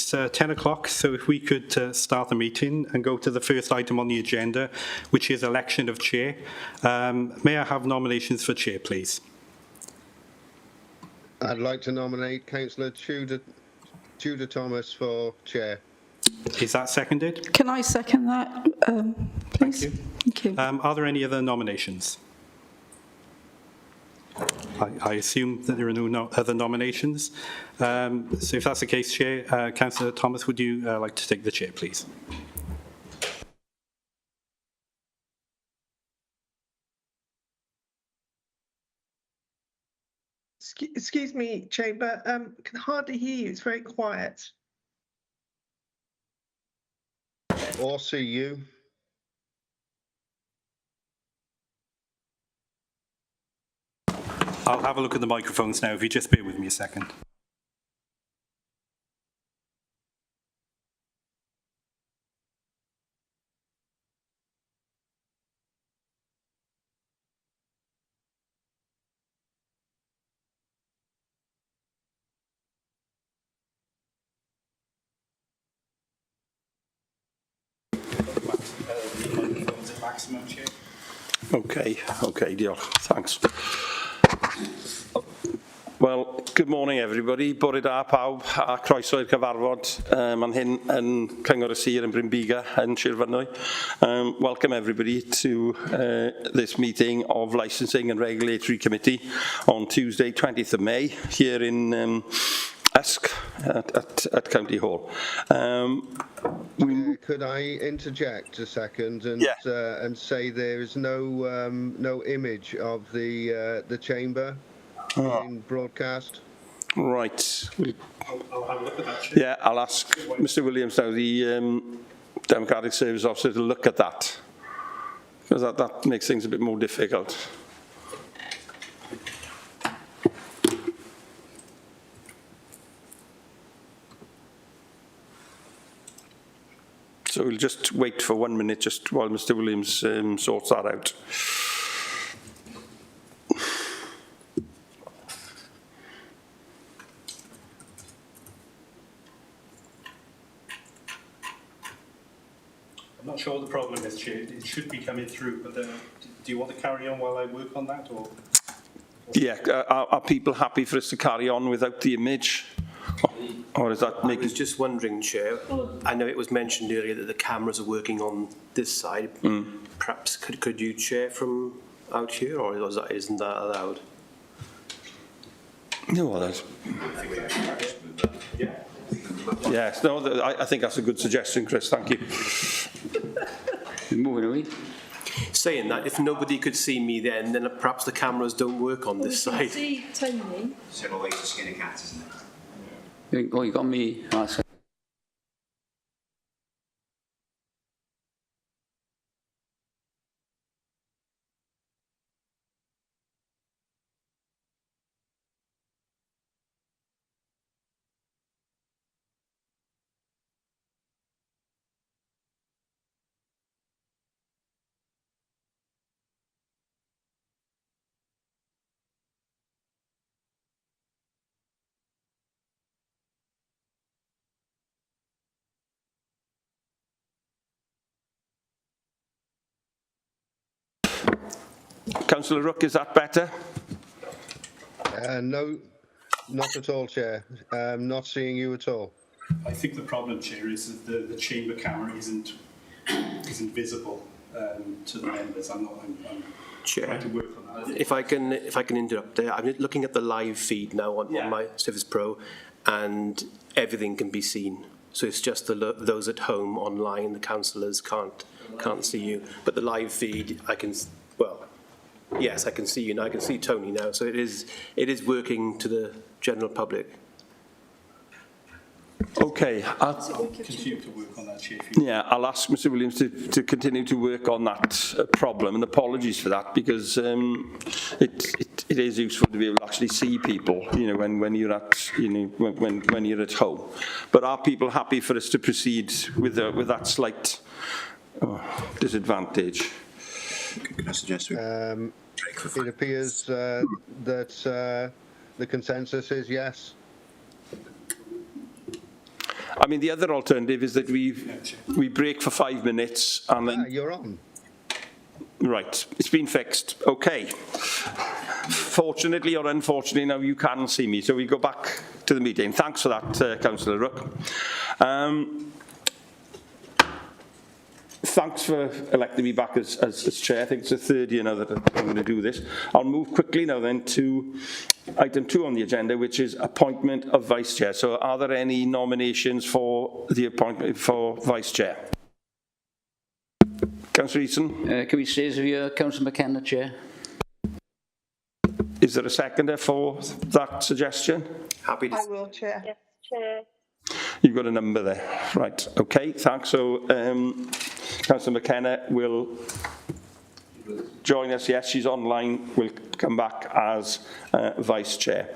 It's 10 o'clock, so if we could start the meeting and go to the first item on the agenda, which is election of chair. May I have nominations for chair, please? I'd like to nominate Councillor Tudor Thomas for chair. Is that seconded? Can I second that, please? Thank you. Are there any other nominations? I assume that there are no other nominations. So if that's the case, Chair, Councillor Thomas, would you like to take the chair, please? Excuse me, Chamber. Can hardly hear you. It's very quiet. Or see you. I'll have a look at the microphones now, if you just bear with me a second. Okay, diolch. Thanks. Well, good morning everybody. Bore da pawb a croeso i'r cyfarfod man hyn yn Cyngor y Sir yn Bryn Biga yn Shir Fynwy. Welcome everybody to this meeting of Licensing and Regulatory Committee on Tuesday 20th of May here in Usk at County Hall. Could I interject a second and say there is no image of the chamber in broadcast? Right. I'll have a look at that. Yeah, I'll ask Mr. Williams now, the Democratic Service Officer, to look at that, because that makes things a bit more difficult. So we'll just wait for 1 minute just while Mr. Williams sorts that out. I'm not sure what the problem is, Chair. It should be coming through, but do you want to carry on while I work on that? Or? Yeah, are people happy for us to carry on without the image? Or is that making... I was just wondering, Chair, I know it was mentioned earlier that the cameras are working on this side. Perhaps could you chair from out here, or isn't that allowed? No, well, that's... Yes, no, I think that's a good suggestion, Chris, thank you. Moving away. Saying that, if nobody could see me then perhaps the cameras don't work on this side. See Tony. Several ways to skin a cat, isn't it? Oh, you got me. Councillor Rook, is that better? No, not at all, Chair. Not seeing you at all. I think the problem, Chair, is that the chamber camera isn't visible to the members. I'm Chair, trying to work on that. if I can interrupt there, I'm looking at the live feed now on my Surface Pro, and everything can be seen. So it's just those at home online, the councillors can't see you, but the live feed I can. Well, yes, I can see you now. I can see Tony now. So it is working to the general public. Okay, I'll continue to work on that, Chair. yeah, I'll ask Mr. Williams to continue to work on that problem, and apologies for that, because it is useful to be able to actually see people, you know, when you're at, you know, when you're at home. But are people happy for us to proceed with that slight disadvantage? Can I suggest It appears that the consensus is yes. I mean, the other alternative is that we break for 5 minutes and then... You're on. Right, it's been fixed. Okay. Fortunately or unfortunately, now you can see me, so we go back to the meeting. Thanks for that, Councillor Rook. Thanks for electing me back as chair. I think it's the third year now that I'm going to do this. I'll move quickly now then to item 2 on the agenda, which is appointment of vice chair. So are there any nominations for the appointment for vice chair? Councillor Eason? Can we say as you, Councillor McKenna, Chair? Is there a seconder for that suggestion? Happy to. I will, Chair. Yes, Chair. You've got a number there. Right, okay, thanks. So Councillor McKenna will join us. Yes, she's online. Will come back as vice chair.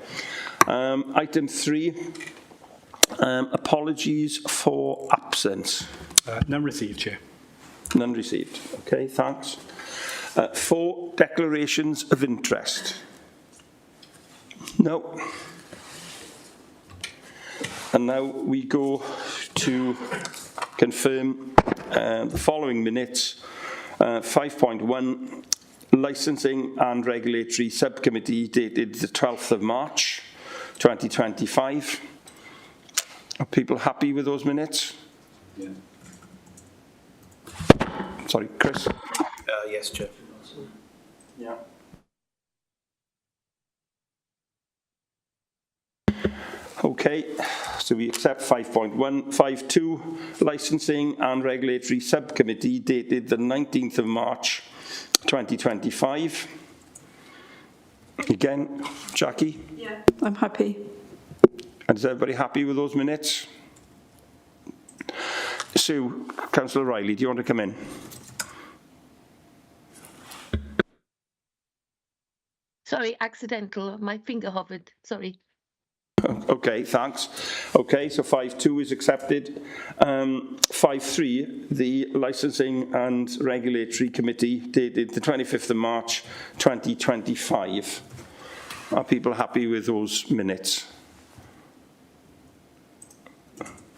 Item 3, apologies for absence. None received, Chair. None received. Okay, thanks. 4, declarations of interest. No. And now we go to confirm the following minutes. 5.1, Licensing and Regulatory Subcommittee, dated the 12th of March 2025. Are people happy with those minutes? Yeah. Sorry, Chris? Yes, Chair. Yeah. Okay, so we accept 5.1. 5.2, Licensing and Regulatory Subcommittee, dated the 19th of March 2025. Again, Jackie? Yeah. I'm happy. And is everybody happy with those minutes? Sue, Councillor Riley, do you want to come in? Sorry, accidental. My finger hovered. Sorry. Okay, thanks. Okay, so 5.2 is accepted. 5.3, the Licensing and Regulatory Committee, dated the 25th of March 2025. Are people happy with those minutes?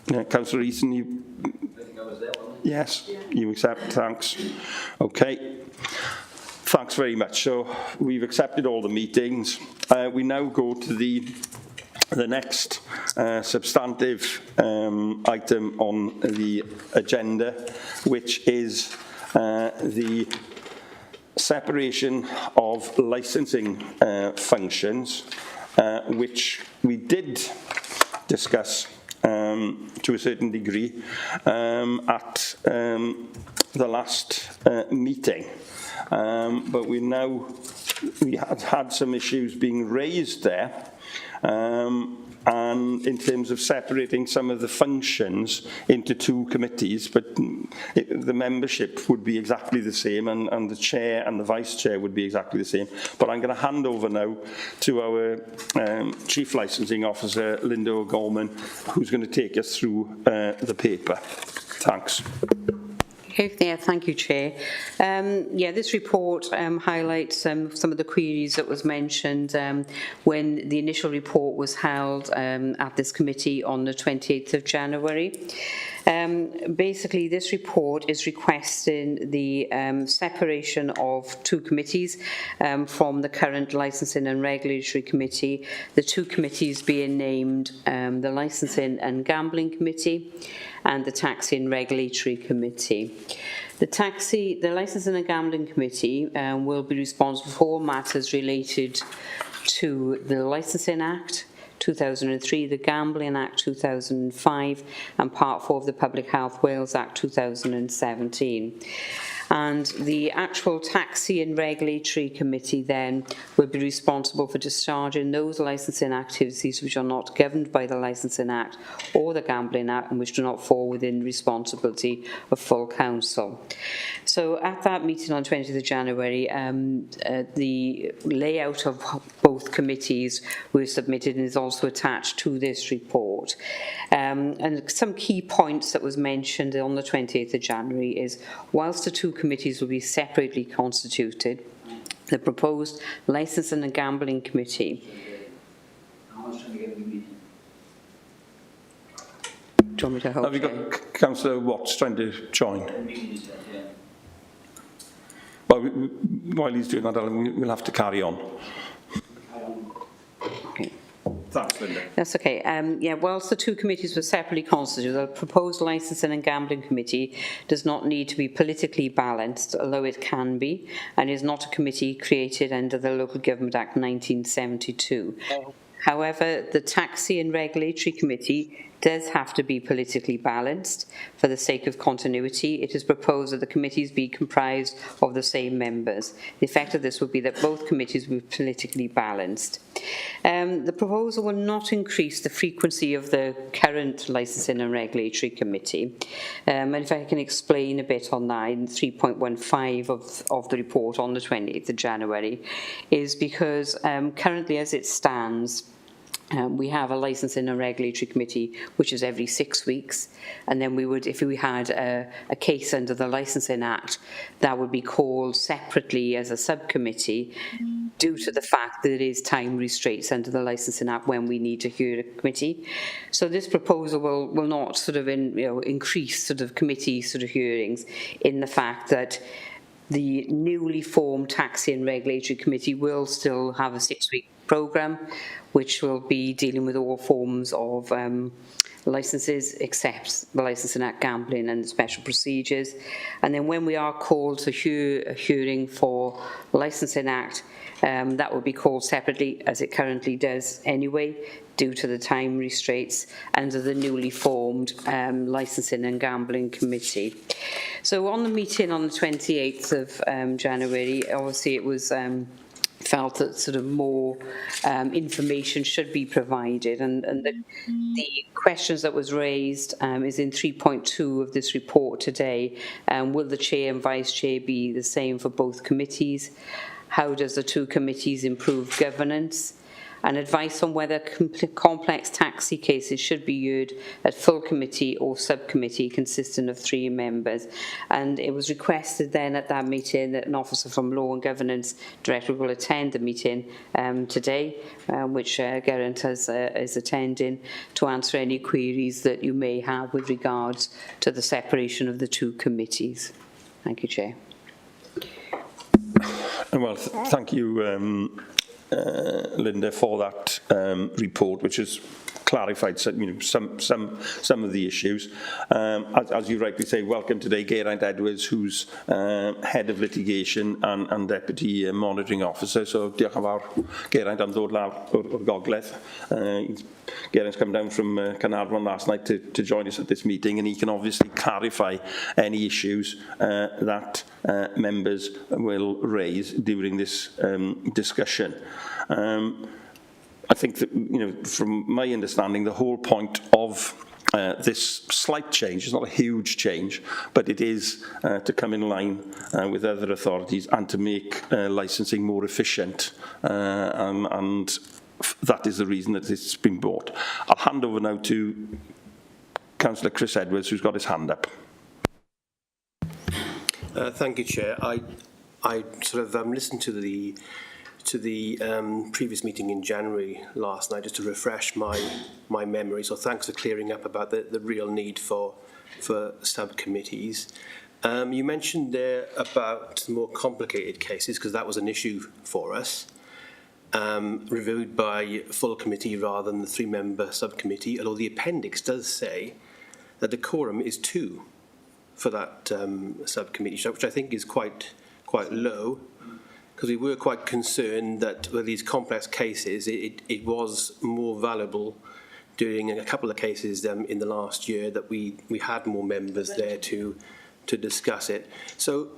Yeah, Councillor Eason, you... I think I was there, wasn't I? Yes, you accept, thanks. Okay. Thanks very much. So we've accepted all the meetings. We now go to the next substantive item on the agenda, which is the separation of licensing functions, which we did discuss to a certain degree at the last meeting. But we had some issues being raised there, and in terms of separating some of the functions into 2 committees, but the membership would be exactly the same, and the chair and the vice chair would be exactly the same. But I'm going to hand over now to our Chief Licensing Officer, Linda O'Gorman, who's going to take us through the paper. Thanks. Okay, yeah, thank you, Chair. This report highlights some of the queries that was mentioned when the initial report was held at this committee on the 28th of January. Basically, this report is requesting the separation of 2 committees from the current Licensing and Regulatory Committee, the 2 committees being named the Licensing and Gambling Committee and the Taxing and Regulatory Committee. The Licensing and Gambling Committee will be responsible for all matters related to the Licensing Act 2003, the Gambling Act 2005, and Part 4 of the Public Health Wales Act 2017. And the actual Taxing and Regulatory Committee then will be responsible for discharging those licensing activities which are not governed by the Licensing Act or the Gambling Act and which do not fall within responsibility of full council. So at that meeting on 20th of January, the layout of both committees were submitted and is also attached to this report. And some key points that was mentioned on the 28th of January is, whilst the 2 committees will be separately constituted, the proposed Licensing and Gambling Committee you want me to hold? Have you Chair? got Councillor Watts trying to join? Well, while he's doing that, Alan, we'll have to carry on. Okay. Thanks, Linda. That's okay. Yeah, whilst the two committees were separately constituted, the proposed licensing and gambling committee does not need to be politically balanced, although it can be, and is not a committee created under the Local Government Act 1972. However, the Taxi and Regulatory Committee does have to be politically balanced. For the sake of continuity, it is proposed that the committees be comprised of the same members. The effect of this would be that both committees will be politically balanced. The proposal will not increase the frequency of the current Licensing and Regulatory Committee. And if I can explain a bit on that, in 3.15 of the report on the 28th of January, is because currently as it stands, we have a Licensing and Regulatory Committee, which is every 6 weeks, and then we would, if we had a case under the Licensing Act, that would be called separately as a subcommittee, due to the fact that there is time restraints under the Licensing Act when we need to hear a committee. So this proposal will not sort of increase sort of committee sort of hearings, in the fact that the newly formed Taxi and Regulatory Committee will still have a 6-week programme, which will be dealing with all forms of licences except the Licensing Act gambling and the special procedures. And then when we are called to hear a hearing for the Licensing Act, that will be called separately, as it currently does anyway, due to the time restraints under the newly formed Licensing and Gambling Committee. So on the meeting on the 28th of January, obviously it was felt that sort of more information should be provided, and the questions that was raised is in 3.2 of this report today. Will the chair and vice chair be the same for both committees? How does the two committees improve governance? And advice on whether complex taxi cases should be heard at full committee or subcommittee consisting of 3 members. And it was requested then at that meeting that an officer from Law and Governance Directorate will attend the meeting today, which Geraint is attending, to answer any queries that you may have with regards to the separation of the two committees. Thank you, Chair. Well, thank you, Linda, for that report, which has clarified some of the issues. As you rightly say, welcome today Geraint Edwards, who's Head of Litigation and Deputy Monitoring Officer. So diolch yn fawr, Geraint, am ddod lawr o'r Gogledd. Geraint's come down from Carnarvon last night to join us at this meeting, and he can obviously clarify any issues that members will raise during this discussion. I think that, from my understanding, the whole point of this slight change, it's not a huge change, but it is to come in line with other authorities and to make licensing more efficient, and that is the reason that it's been brought. I'll hand over now to Councillor Chris Edwards, who's got his hand up. Thank you, Chair. I sort of listened to the previous meeting in January last night, just to refresh my memory. So thanks for clearing up about the real need for subcommittees. You mentioned there about more complicated cases, because that was an issue for us. Reviewed by full committee rather than the 3-member subcommittee, although the appendix does say that the quorum is 2 for that subcommittee, which I think is quite low, because we were quite concerned that with these complex cases, it was more valuable during a couple of cases in the last year that we had more members there to discuss it. So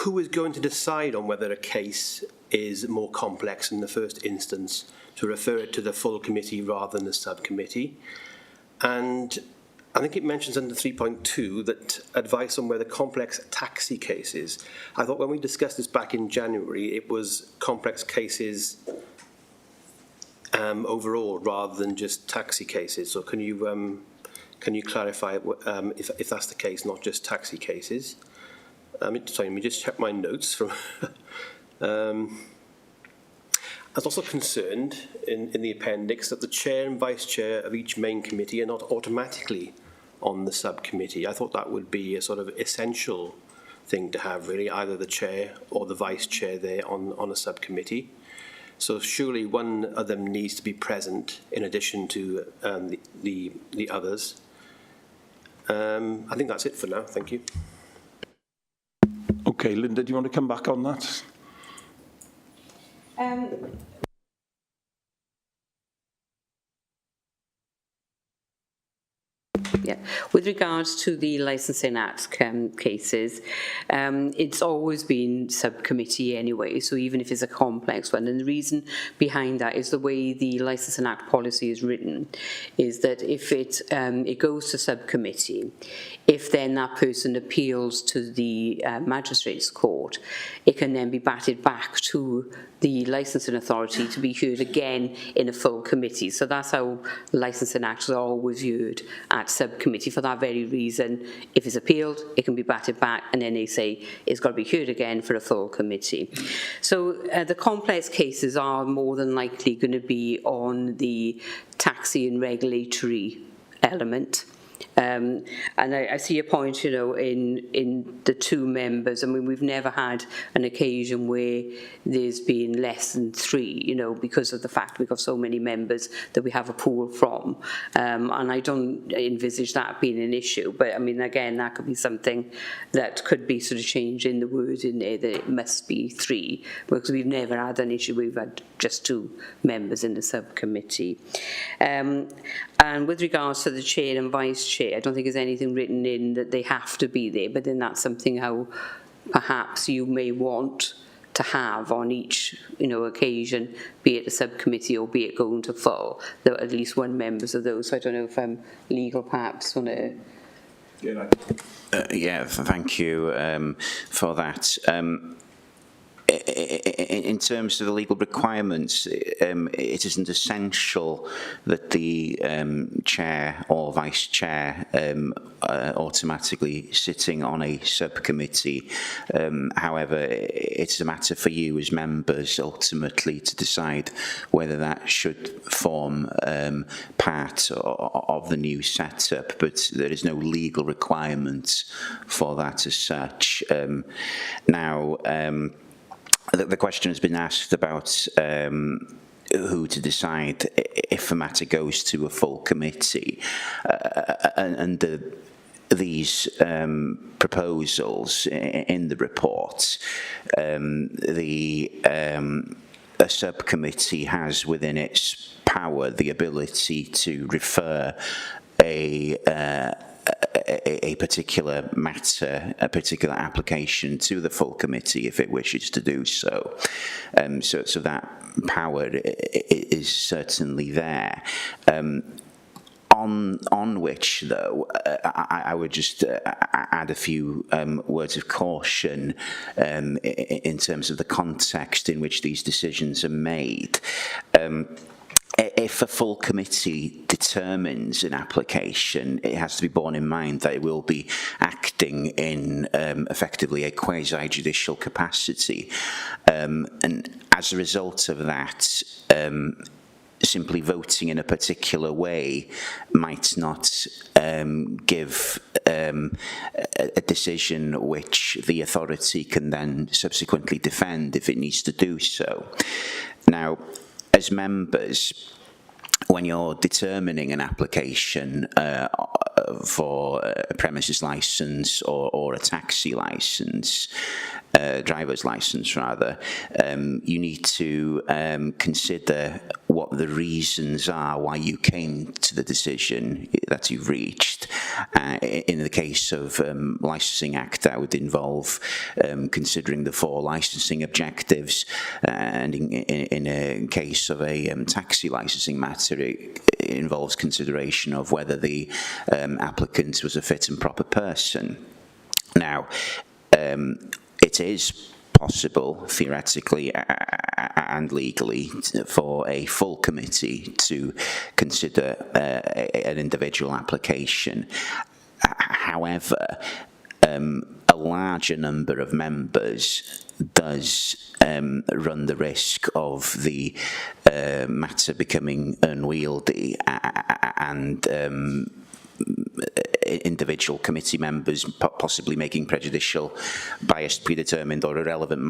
who is going to decide on whether a case is more complex in the first instance, to refer it to the full committee rather than the subcommittee? And I think it mentions under 3.2 that advice on whether complex taxi cases. I thought when we discussed this back in January, it was complex cases overall rather than just taxi cases. So can you clarify if that's the case, not just taxi cases? Sorry, let me just check my notes from. I was also concerned in the appendix that the chair and vice chair of each main committee are not automatically on the subcommittee. I thought that would be a sort of essential thing to have, really, either the chair or the vice chair there on a subcommittee. So surely one of them needs to be present in addition to the others. I think that's it for now. Thank you. Okay, Linda, do you want to come back on that? Yeah, with regards to the Licensing Act cases, it's always been subcommittee anyway, so even if it's a complex one, and the reason behind that is the way the Licensing Act policy is written, is that if it goes to subcommittee, if then that person appeals to the Magistrates Court, it can then be batted back to the licensing authority to be heard again in a full committee. So that's how Licensing Acts are always viewed at subcommittee. For that very reason, if it's appealed, it can be batted back, and then they say it's got to be heard again for a full committee. So the complex cases are more than likely going to be on the taxi and regulatory element. And I see your point, you know, in the two members. I mean, we've never had an occasion where there's been less than 3, you know, because of the fact we've got so many members that we have a pool from. And I don't envisage that being an issue. But, I mean, again, that could be something that could be sort of changed in the word in there, that it must be 3, because we've never had an issue. We've had just 2 members in the subcommittee. And with regards to the chair and vice chair, I don't think there's anything written in that they have to be there, but then that's something how perhaps you may want to have on each, you know, occasion, be it a subcommittee or be it going to full, there at least one members of those. So I don't know if legal perhaps want to. Yeah, thank you for that. In terms of the legal requirements, it isn't essential that the chair or vice chair automatically sitting on a subcommittee. However, it's a matter for you as members ultimately to decide whether that should form part of the new setup, but there is no legal requirement for that as such. Now, the question has been asked about who to decide if a matter goes to a full committee, and these proposals in the report, a subcommittee has within its power the ability to refer a particular matter, a particular application to the full committee if it wishes to do so. So that power is certainly there. On which, though, I would just add a few words of caution in terms of the context in which these decisions are made. If a full committee determines an application, it has to be borne in mind that it will be acting in effectively a quasi-judicial capacity. And as a result of that, simply voting in a particular way might not give a decision which the authority can then subsequently defend if it needs to do so. Now, as members, when you're determining an application for a premises licence or a taxi licence, driver's licence rather, you need to consider what the reasons are why you came to the decision that you've reached. In the case of Licensing Act, that would involve considering the 4 licensing objectives, and in a case of a taxi licensing matter, it involves consideration of whether the applicant was a fit and proper person. Now, it is possible, theoretically and legally, for a full committee to consider an individual application. However, a larger number of members does run the risk of the matter becoming unwieldy and individual committee members possibly making prejudicial, biased, predetermined or irrelevant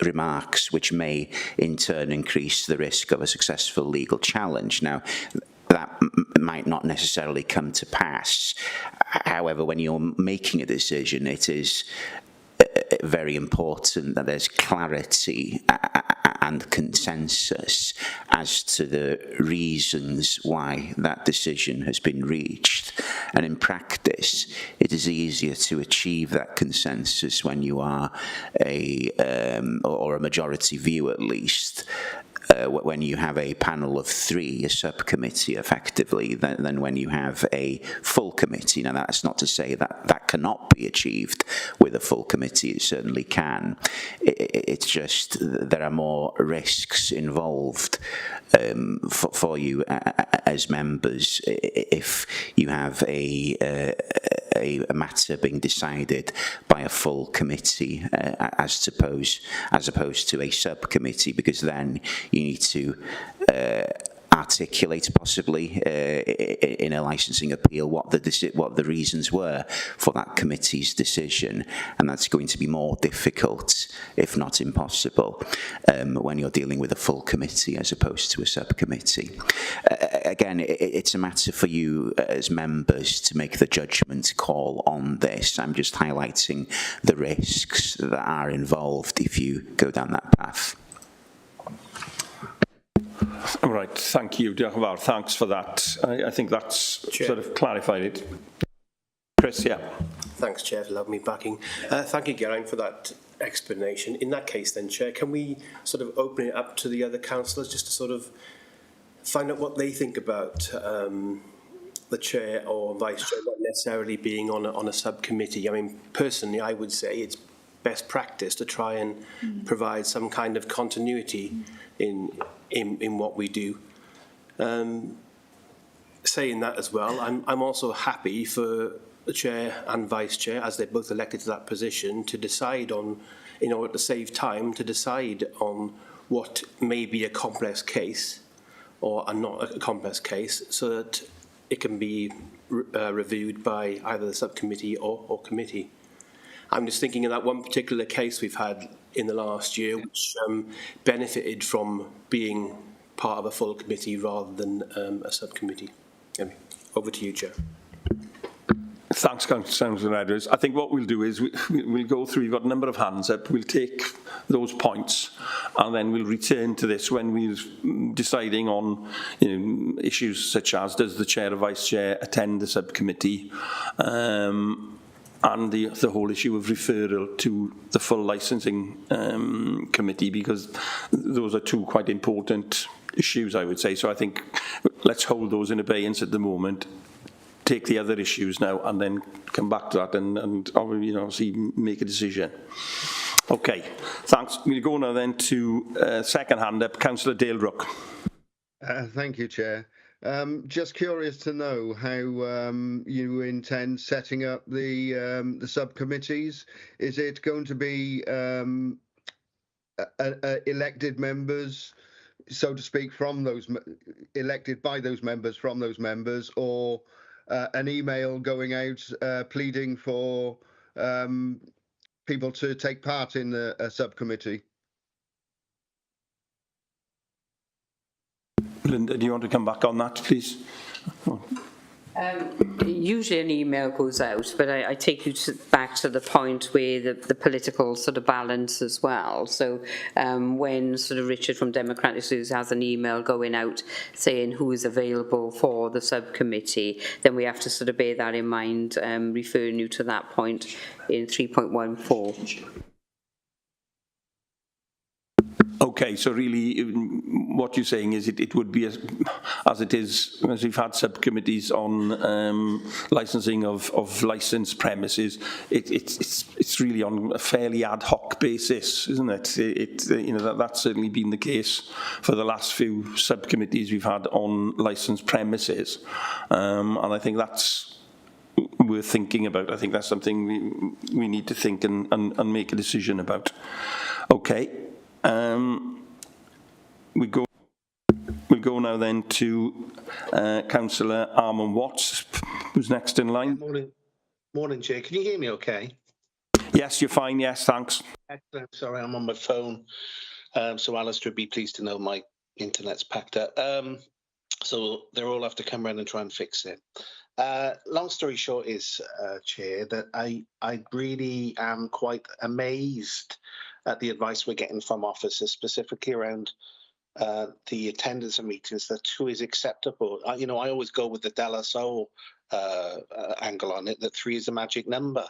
remarks, which may in turn increase the risk of a successful legal challenge. Now, that might not necessarily come to pass. However, when you're making a decision, it is very important that there's clarity and consensus as to the reasons why that decision has been reached. And in practice, it is easier to achieve that consensus when you are or a majority view at least, when you have a panel of 3, a subcommittee effectively, than when you have a full committee. Now, that's not to say that that cannot be achieved with a full committee. It certainly can. It's just there are more risks involved for you as members if you have a matter being decided by a full committee as opposed to a subcommittee, because then you need to articulate possibly in a licensing appeal what the reasons were for that committee's decision, and that's going to be more difficult, if not impossible, when you're dealing with a full committee as opposed to a subcommittee. Again, it's a matter for you as members to make the judgment call on this. I'm just highlighting the risks that are involved if you go down that path. All right, thank you, Diolch yn fawr. Thanks for that. I think that's sort of clarified it. Chris, yeah. Thanks, Chair, for allowing me backing. Thank you, Geraint, for that explanation. In that case then, Chair, can we sort of open it up to the other councillors just to sort of find out what they think about the Chair or Vice Chair not necessarily being on a subcommittee? I mean, personally, I would say it's best practice to try and provide some kind of continuity in what we do. Saying that as well, I'm also happy for the Chair and Vice Chair, as they're both elected to that position, to decide on, in order to save time, to decide on what may be a complex case or not a complex case, so that it can be reviewed by either the subcommittee or committee. I'm just thinking of that one particular case we've had in the last year, which benefited from being part of a full committee rather than a subcommittee. Anyway, over to you, Chair. Thanks, Councillor Edwards. I think what we'll do is we'll go through, we've got a number of hands up, we'll take those points and then we'll return to this when we're deciding on issues such as does the Chair or Vice Chair attend the subcommittee, and the whole issue of referral to the full licensing committee, because those are two quite important issues, I would say. So I think let's hold those in abeyance at the moment, take the other issues now, and then come back to that and obviously make a decision. Okay, thanks. We'll go now then to second hand up, Councillor Dale Rook. Thank you, Chair. Just curious to know how you intend setting up the subcommittees. Is it going to be elected members, so to speak, from those elected by those members from those members, or an email going out pleading for people to take part in a subcommittee? Linda, do you want to come back on that, please? Usually an email goes out, but I take you back to the point where the political sort of balance as well. So when sort of Richard from Democratic News has an email going out saying who is available for the subcommittee, then we have to sort of bear that in mind, referring you to that point in 3.14. Okay, so really what you're saying is it would be as it is, as we've had subcommittees on licensing of licensed premises, it's really on a fairly ad hoc basis, isn't it? That's certainly been the case for the last few subcommittees we've had on licensed premises, and I think that's worth thinking about. I think that's something we need to think and make a decision about. Okay. We'll go now then to Councillor Armand Watts, who's next in line. Morning, Chair. Can you hear me okay? Yes, you're fine. Yes, thanks. Excellent. Sorry, I'm on my phone. So Alistair would be pleased to know my internet's packed up. So they'll all have to come around and try and fix it. Long story short is, Chair, that I really am quite amazed at the advice we're getting from officers, specifically around the attendance of meetings, that who is acceptable. I always go with the De La Soul angle on it, that 3 is a magic number.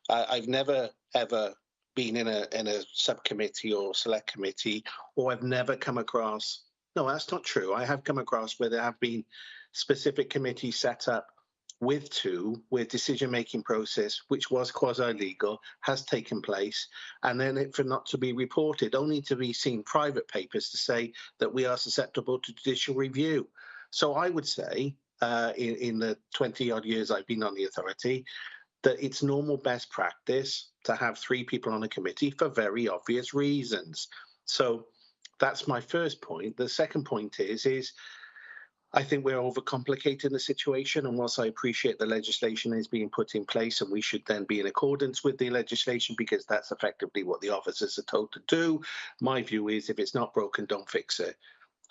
I've never, ever been in a subcommittee or select committee, or I've never come across, no, that's not true. I have come across where there have been specific committees set up with 2, where decision-making process, which was quasi-legal, has taken place, and then it for not to be reported, only to be seen private papers to say that we are susceptible to judicial review. So I would say, in the 20-odd years I've been on the authority, that it's normal best practice to have 3 people on a committee for very obvious reasons. So that's my first point. The second point is I think we're overcomplicating the situation, and whilst I appreciate the legislation is being put in place and we should then be in accordance with the legislation because that's effectively what the officers are told to do, my view is if it's not broken, don't fix it.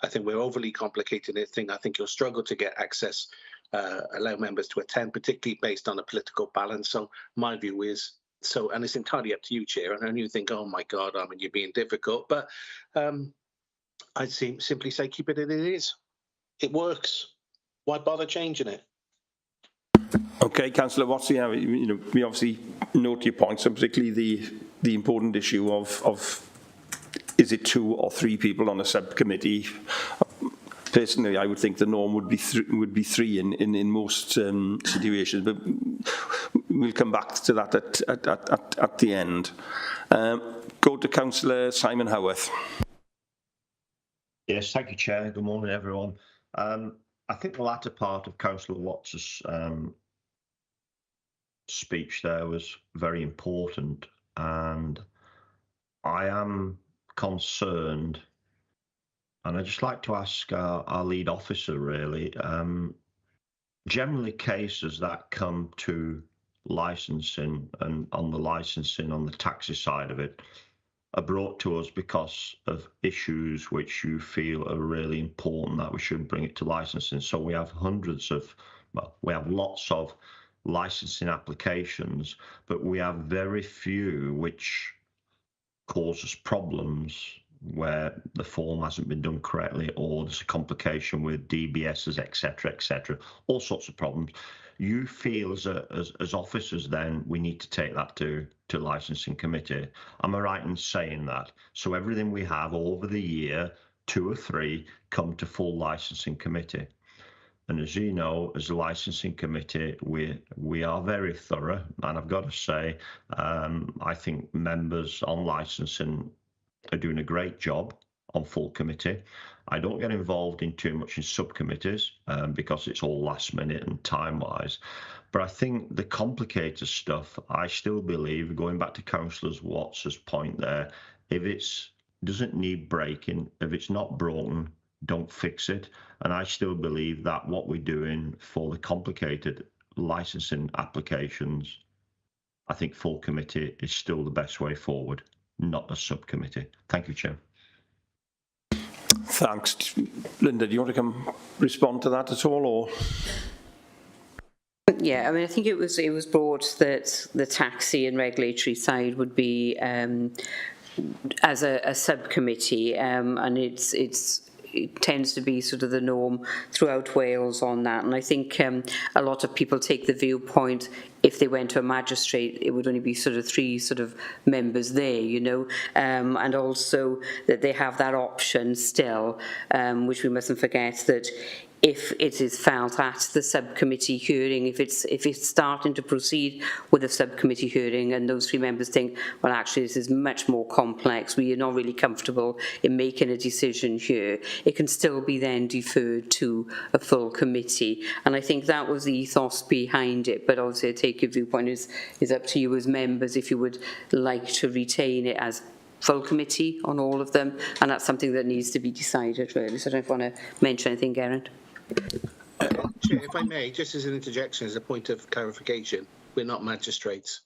I think we're overly complicating this thing. I think you'll struggle to get access, allow members to attend, particularly based on a political balance. So my view is, and it's entirely up to you, Chair, and I know you think, oh my God, I mean, you're being difficult, but I'd simply say keep it as it is. It works. Why bother changing it? Okay, Councillor Watson, we obviously note your points, and particularly the important issue of is it 2 or 3 people on a subcommittee. Personally, I would think the norm would be 3 in most situations, but we'll come back to that at the end. Go to Councillor Simon Howarth. Yes, thank you, Chair. Good morning, everyone. I think the latter part of Councillor Watts' speech there was very important, and I am concerned, and I'd just like to ask our lead officer, really, generally cases that come to licensing and on the taxi side of it, are brought to us because of issues which you feel are really important that we should bring it to licensing. So we have lots of licensing applications, but we have very few which cause us problems where the form hasn't been done correctly, or there's a complication with DBSs, etc., all sorts of problems. You feel as officers then we need to take that to licensing committee. Am I right in saying that? So everything we have over the year, 2 or 3, come to full licensing committee. And as you know, as a licensing committee, we are very thorough. And I've got to say, I think members on licensing are doing a great job on full committee. I don't get involved in too much in subcommittees because it's all last minute and time wise. But I think the complicated stuff, I still believe, going back to Councillor Watts' point there, if it doesn't need breaking, if it's not broken, don't fix it. And I still believe that what we're doing for the complicated licensing applications, I think full committee is still the best way forward, not a subcommittee. Thank you, Chair. Thanks. Linda, do you want to come respond to that at all, or? Yeah, I mean, I think it was brought that the taxi and regulatory side would be as a subcommittee, and it tends to be sort of the norm throughout Wales on that. And I think a lot of people take the viewpoint, if they went to a magistrate, it would only be sort of 3 sort of members there, you know, and also that they have that option still, which we mustn't forget that if it is felt at the subcommittee hearing, if it's starting to proceed with a subcommittee hearing and those 3 members think, well, actually, this is much more complex, we are not really comfortable in making a decision here, it can still be then deferred to a full committee. And I think that was the ethos behind it. But obviously, I take your viewpoint is up to you as members if you would like to retain it as full committee on all of them. And that's something that needs to be decided, really. So I don't want to mention anything, Geraint. Chair, if I may, just as an interjection, as a point of clarification, We're not magistrates.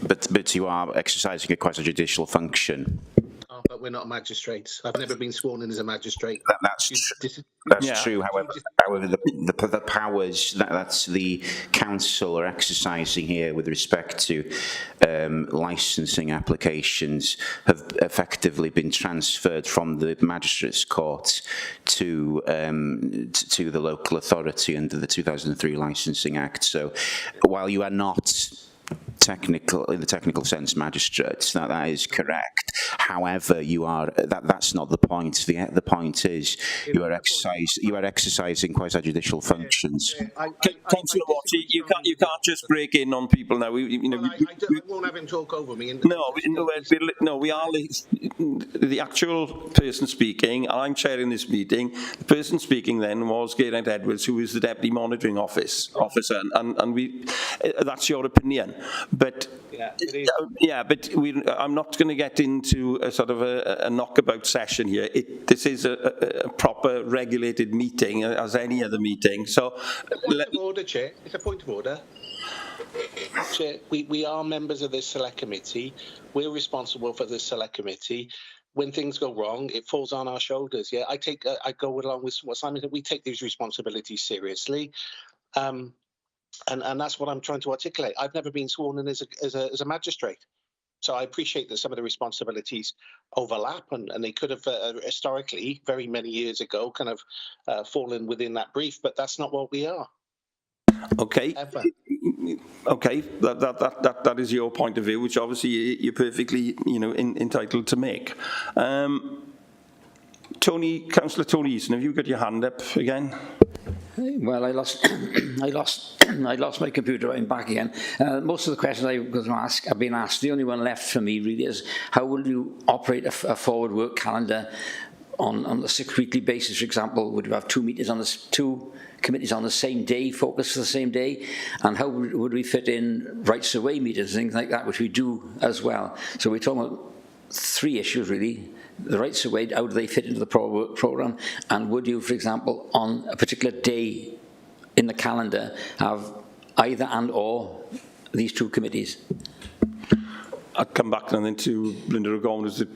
But you are exercising a quasi-judicial function. Oh, but we're not magistrates. I've never been sworn in as a magistrate. That's true. However, the powers that's the council are exercising here with respect to licensing applications have effectively been transferred from the magistrates' court to the local authority under the 2003 Licensing Act. So, while you are not in the technical sense magistrates, that is correct. However, you are that's not the point. The point is you are exercising quasi-judicial functions. Councillor Watty, you can't just break in on people now. I won't have him talk over me. We are the actual person speaking. I'm chairing this meeting. The person speaking then was Geraint Edwards, who is the Deputy Monitoring Officer, and we. That's your opinion, but. But I'm not going to get into a sort of a knockabout session here. This is a proper regulated meeting, as any other meeting. So, point of order, Chair. It's a point of order. Chair, we are members of this select committee. We're responsible for this select committee. When things go wrong, it falls on our shoulders. Yeah, I go along with what Simon said. We take these responsibilities seriously. And that's what I'm trying to articulate. I've never been sworn in as a magistrate. So I appreciate that some of the responsibilities overlap and they could have historically, very many years ago, kind of fallen within that brief, but that's not what we are. Okay. Ever. Okay, that is your point of view, which obviously you're perfectly, entitled to make. Councillor Tony Easton, have you got your hand up again? Well, I lost my computer. I'm back again. Most of the questions I was going to ask have been asked. The only one left for me really is how will you operate a forward work calendar on a 6-weekly basis? For example, would you have two committees on the same day, focused for the same day? And how would we fit in rights away meetings, things like that, which we do as well? So we're talking about 3 issues really. The rights away, how do they fit into the work programme? And would you, for example, on a particular day in the calendar, have either and or these 2 committees? I'll come back then to Linda O'Gorman as the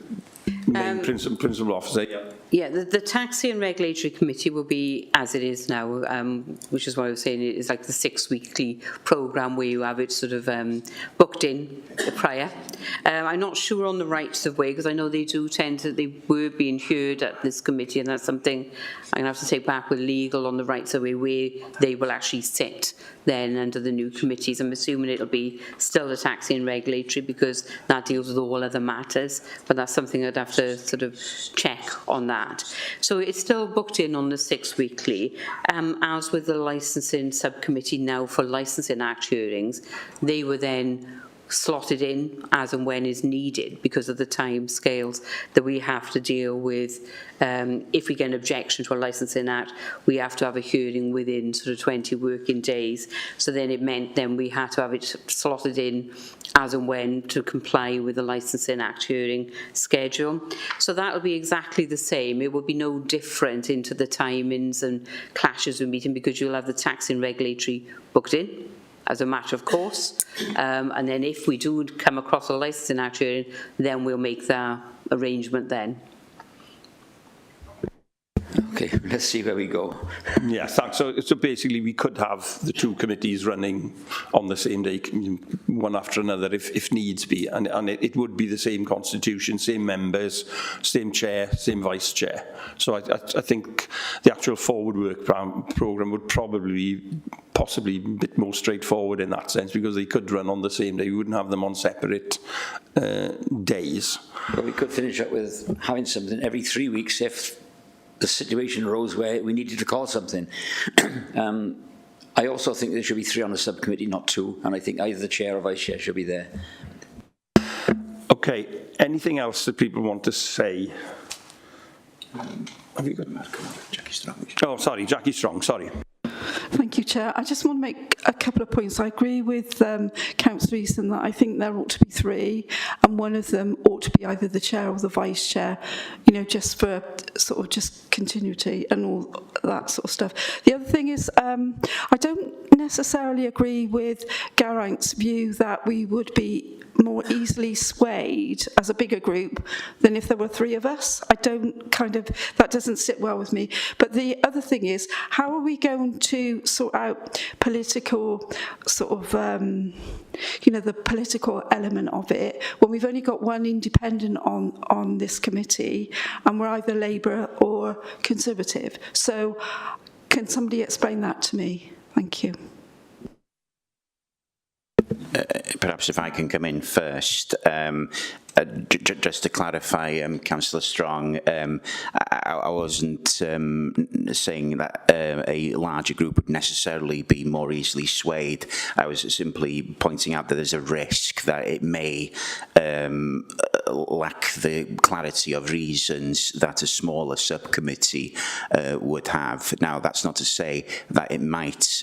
main principal officer. Yeah, the Taxi and Regulatory Committee will be as it is now, which is what I was saying, it's like the 6-weekly programme where you have it sort of booked in prior. I'm not sure on the rights of way, because I know they were being heard at this committee, and that's something I'm going to have to take back with legal on the rights of way, where they will actually sit then under the new committees. I'm assuming it'll be still the Taxi and Regulatory, because that deals with all other matters, but that's something I'd have to sort of check on that. So it's still booked in on the 6-weekly. As with the licensing subcommittee now for Licensing Act hearings, they were then slotted in as and when is needed because of the time scales that we have to deal with. If we get an objection to a Licensing Act, we have to have a hearing within sort of 20 working days. So then it meant then we had to have it slotted in as and when to comply with the Licensing Act hearing schedule. So that will be exactly the same. It will be no different into the timings and clashes with meeting, because you'll have the Taxi and Regulatory booked in as a matter of course, and then if we do come across a Licensing Act hearing, then we'll make that arrangement then. Okay, let's see where we go. Yeah, so basically we could have the 2 committees running on the same day, one after another, if needs be, and it would be the same constitution, same members, same chair, same vice chair. So I think the actual forward work programme would possibly a bit more straightforward in that sense, because they could run on the same day. We wouldn't have them on separate days. But we could finish up with having something every 3 weeks if the situation arose where we needed to call something. I also think there should be 3 on the subcommittee, not 2, and I think either the chair or vice chair should be there. Okay, anything else that people want to say? Have you got Jackie Strong? Oh, sorry, Jackie Strong, sorry. Thank you, Chair. I just want to make a couple of points. I agree with Councillor Easton that I think there ought to be 3, and one of them ought to be either the Chair or the Vice Chair, you know, just for sort of just continuity and all that sort of stuff. The other thing is, I don't necessarily agree with Geraint's view that we would be more easily swayed as a bigger group than if there were 3 of us. I don't that doesn't sit well with me. But the other thing is, how are we going to sort out political sort of, the political element of it when we've only got one independent on this committee and we're either Labour or Conservative? So can somebody explain that to me? Thank you. Perhaps if I can come in first, just to clarify, Councillor Strong, I wasn't saying that a larger group would necessarily be more easily swayed. I was simply pointing out that there's a risk that it may lack the clarity of reasons that a smaller subcommittee would have. Now, that's not to say that it might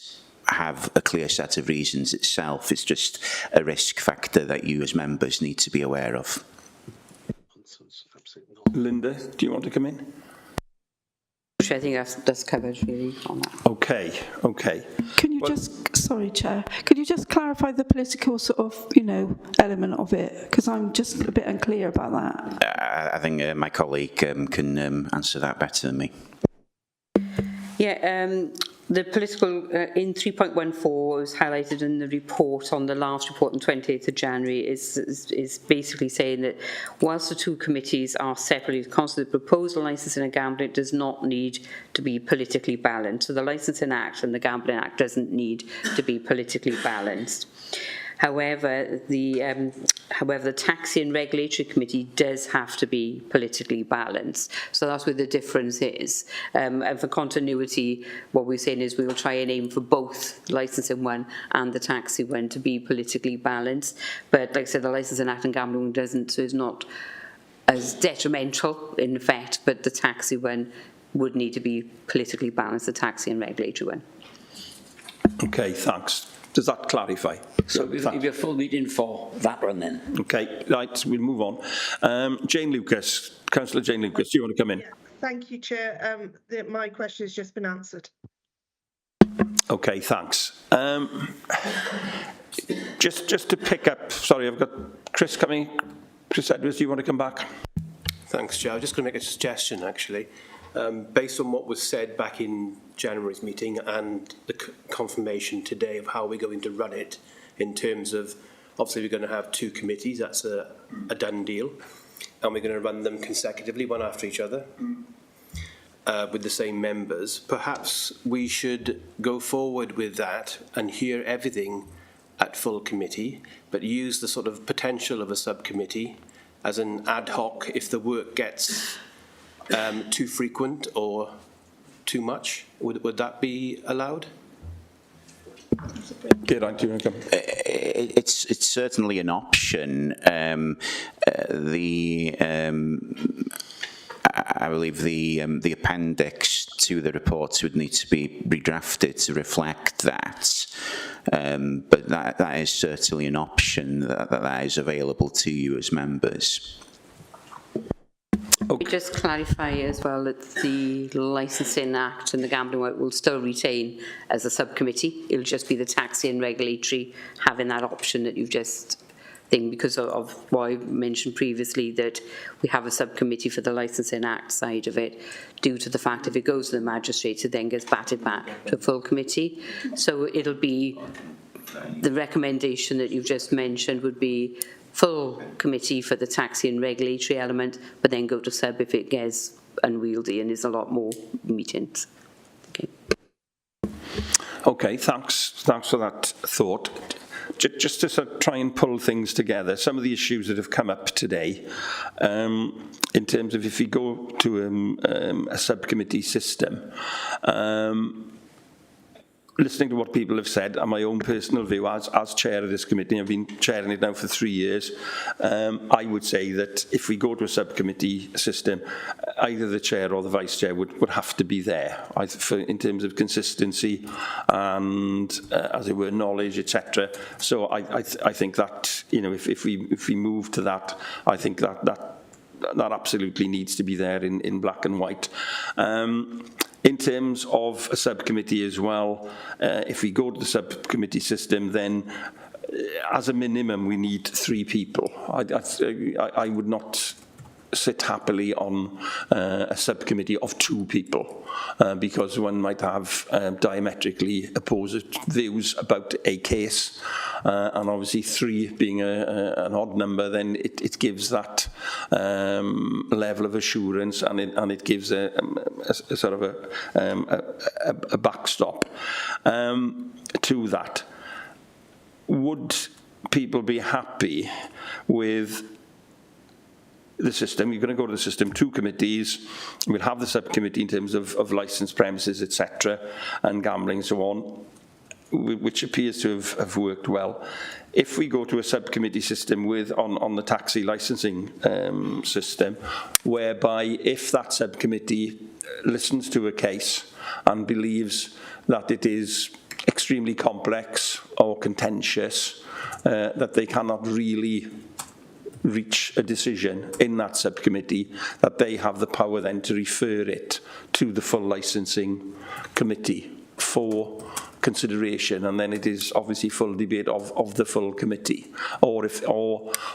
have a clear set of reasons itself. It's just a risk factor that you as members need to be aware of. Linda, do you want to come in? I think that's covered really on that. Okay. Can you sorry, Chair, could you just clarify the political sort of, element of it? Because I'm just a bit unclear about that. I think my colleague can answer that better than me. Yeah, the political, in 3.14 was highlighted in the report on the last report on 28th of January is basically saying that whilst the 2 committees are separately considered, the proposal licensing and gambling does not need to be politically balanced. So the Licensing Act and the Gambling Act doesn't need to be politically balanced. However, the Taxi and Regulatory Committee does have to be politically balanced. So that's where the difference is. And for continuity, what we're saying is we will try and aim for both licensing one and the taxi one to be politically balanced. But like I said, the Licensing Act and Gambling doesn't, so it's not as detrimental in effect, but the taxi one would need to be politically balanced, the Taxi and Regulatory one. Okay, thanks. Does that clarify? So if you're full meeting for that one then? Okay, right, we'll move on. Jane Lucas, Councillor Jane Lucas, do you want to come in? Thank you, Chair. My question has just been answered. Okay, thanks. Just to pick up, sorry, I've got Chris coming. Chris Edwards, do you want to come back? Thanks, Chair. I'm just going to make a suggestion, actually. Based on what was said back in January's meeting and the confirmation today of how we're going to run it in terms of, obviously we're going to have 2 committees, that's a done deal, and we're going to run them consecutively, one after each other, with the same members. Perhaps we should go forward with that and hear everything at full committee, but use the sort of potential of a subcommittee as an ad hoc if the work gets too frequent or too much. Would that be allowed? Geraint, do you want to come? It's certainly an option. I believe the appendix to the reports would need to be redrafted to reflect that. But that is certainly an option that is available to you as members. Okay. Just clarify as well that the Licensing Act and the Gambling Act will still retain as a subcommittee. It'll just be the Taxi and Regulatory having that option that you've just think because of what I mentioned previously, that we have a subcommittee for the Licensing Act side of it, due to the fact if it goes to the magistrates, it then gets batted back to a full committee. So it'll be the recommendation that you've just mentioned would be full committee for the Taxi and Regulatory element, but then go to sub if it gets unwieldy and there's a lot more meetings. Okay, thanks for that thought. Just to sort of try and pull things together, some of the issues that have come up today, in terms of if you go to a subcommittee system, listening to what people have said and my own personal view as chair of this committee, I've been chairing it now for 3 years, I would say that if we go to a subcommittee system, either the chair or the vice chair would have to be there in terms of consistency and, as it were, knowledge, etc. So I think that, you know, if we move to that, I think that absolutely needs to be there in black and white. In terms of a subcommittee as well, if we go to the subcommittee system, then as a minimum we need 3 people. I would not sit happily on a subcommittee of 2 people because one might have diametrically opposed views about a case, and obviously 3 being an odd number, then it gives that level of assurance, and it gives a sort of a backstop to that. Would people be happy with the system? You're going to go to the system, 2 committees. We'll have the subcommittee in terms of licensed premises, etc., and gambling and so on, which appears to have worked well. If we go to a subcommittee system on the taxi licensing system, whereby if that subcommittee listens to a case and believes that it is extremely complex or contentious, that they cannot really reach a decision in that subcommittee, that they have the power then to refer it to the full licensing committee for consideration, and then it is obviously full debate of the full committee. Or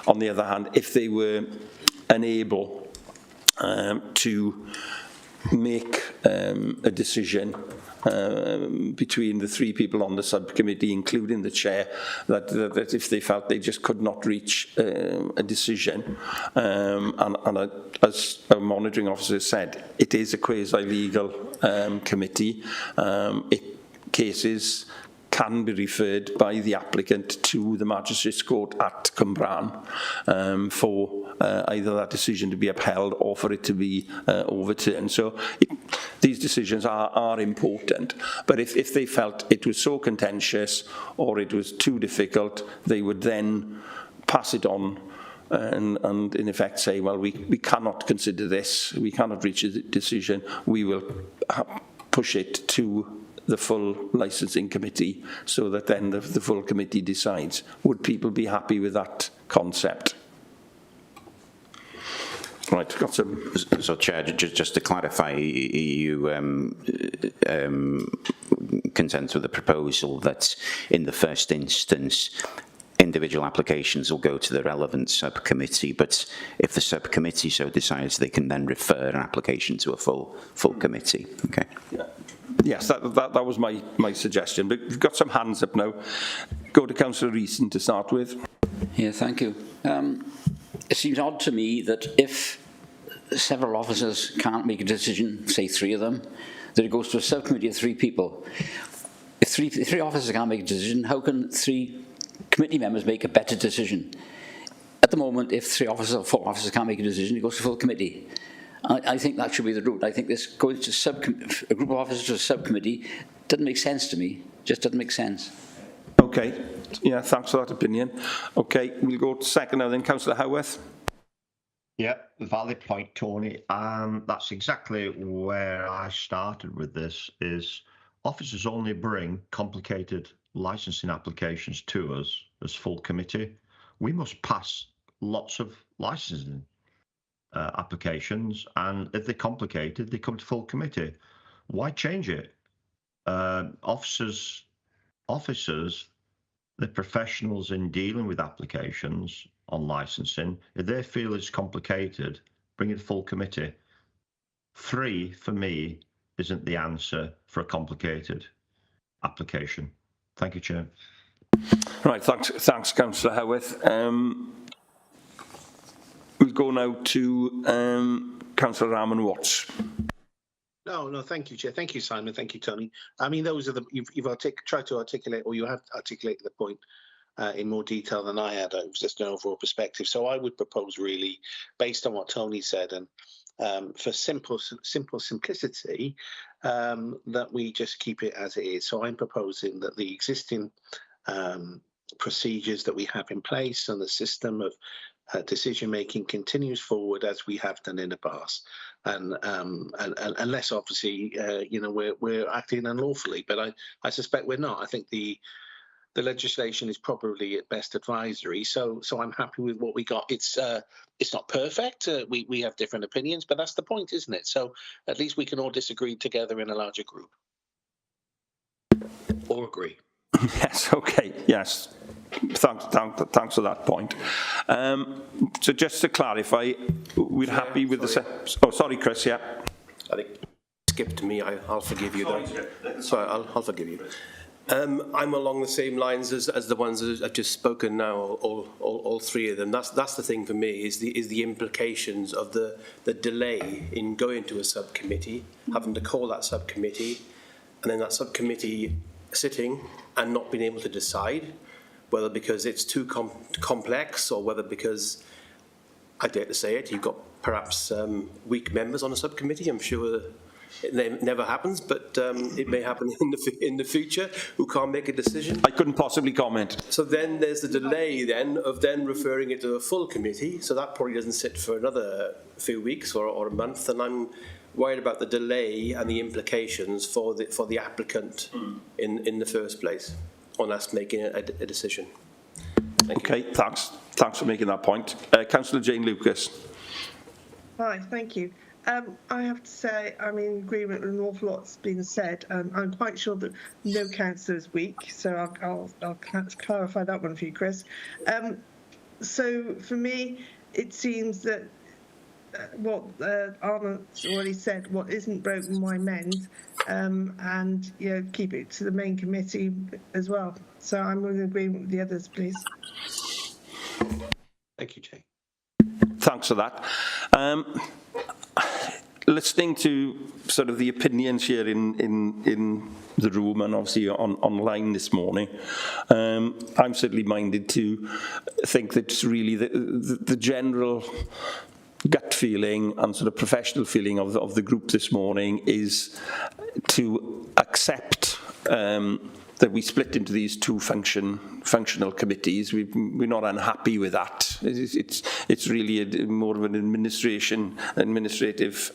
on the other hand, if they were unable to make a decision between the 3 people on the subcommittee, including the chair, that if they felt they just could not reach a decision, and as a monitoring officer said, it is a quasi-legal committee. Cases can be referred by the applicant to the Magistrates Court at Cwmbran for either that decision to be upheld or for it to be overturned. So these decisions are important, but if they felt it was so contentious or it was too difficult, they would then pass it on and in effect say, well, we cannot consider this, we cannot reach a decision, we will push it to the full licensing committee, so that then the full committee decides. Would people be happy with that concept? Right, got some. So, Chair, just to clarify, you content with the proposal that in the first instance individual applications will go to the relevant subcommittee, but if the subcommittee so decides, they can then refer an application to a full committee. Okay. Yeah. Yes, that was my suggestion. But we've got some hands up now. Go to Councillor Reeson to start with. Yeah, thank you. It seems odd to me that if several officers can't make a decision, say 3 of them, that it goes to a subcommittee of 3 people. If three officers can't make a decision, how can 3 committee members make a better decision? At the moment, if 3 officers or 4 officers can't make a decision, it goes to full committee. I think that should be the route. I think this going to a group of officers to a subcommittee doesn't make sense to me. Just doesn't make sense. Okay. Yeah, thanks for that opinion. Okay, we'll go to second now then. Councillor Howarth. Yeah, valid point, Tony. That's exactly where I started with this, is officers only bring complicated licensing applications to us as full committee. We must pass lots of licensing applications, and if they're complicated, they come to full committee. Why change it? Officers, they're professionals in dealing with applications on licensing. If they feel it's complicated, bring it to full committee. 3, for me, isn't the answer for a complicated application. Thank you, Chair. Right, thanks, Councillor Howarth. We'll go now to Councillor Rahman Watts. No, thank you, Chair. Thank you, Simon. Thank you, Tony. I mean, those are the you've tried to articulate, or you have articulated the point in more detail than I had. It was just an overall perspective. So I would propose, really, based on what Tony said, and for simple simplicity, that we just keep it as it is. So I'm proposing that the existing procedures that we have in place and the system of decision making continues forward as we have done in the past, and unless obviously we're acting unlawfully, but I suspect we're not. I think the legislation is probably at best advisory, so I'm happy with what we got. It's not perfect. We have different opinions, but that's the point, isn't it? So at least we can all disagree together in a larger group, or agree. Yes. Okay. Yes. Thanks for that point. So just to clarify, we're happy with the. Oh, sorry, Chris. Yeah. I think skipped me. I'll forgive you though. Sorry, I'll forgive you. I'm along the same lines as the ones that I've just spoken now. All three of them. That's the thing for me is the implications of the delay in going to a subcommittee, having to call that subcommittee, and then that subcommittee sitting and not being able to decide whether because it's too complex or whether because, I dare to say it, you've got perhaps weak members on a subcommittee. I'm sure it never happens, but it may happen in the future who can't make a decision. I couldn't possibly comment. So then there's the delay then of then referring it to a full committee. So that probably doesn't sit for another few weeks or a month, and I'm worried about the delay and the implications for the applicant in the first place on us making a decision. Okay, thanks for making that point. Councillor Jane Lucas. Hi, thank you. I have to say I'm in agreement with an awful lot's been said. I'm quite sure that no councillor is weak, so I'll clarify that one for you, Chris. So for me, it seems that what Arnold's already said, what isn't broken, why mend, and keep it to the main committee as well. So I'm in agreement with the others, please. Thank you, Jay. Thanks for that. Listening to sort of the opinions here in the room and obviously online this morning, I'm certainly minded to think that it's really the general gut feeling and sort of professional feeling of the group this morning is to accept that we split into these two functional committees. We're not unhappy with that. It's really more of an administrative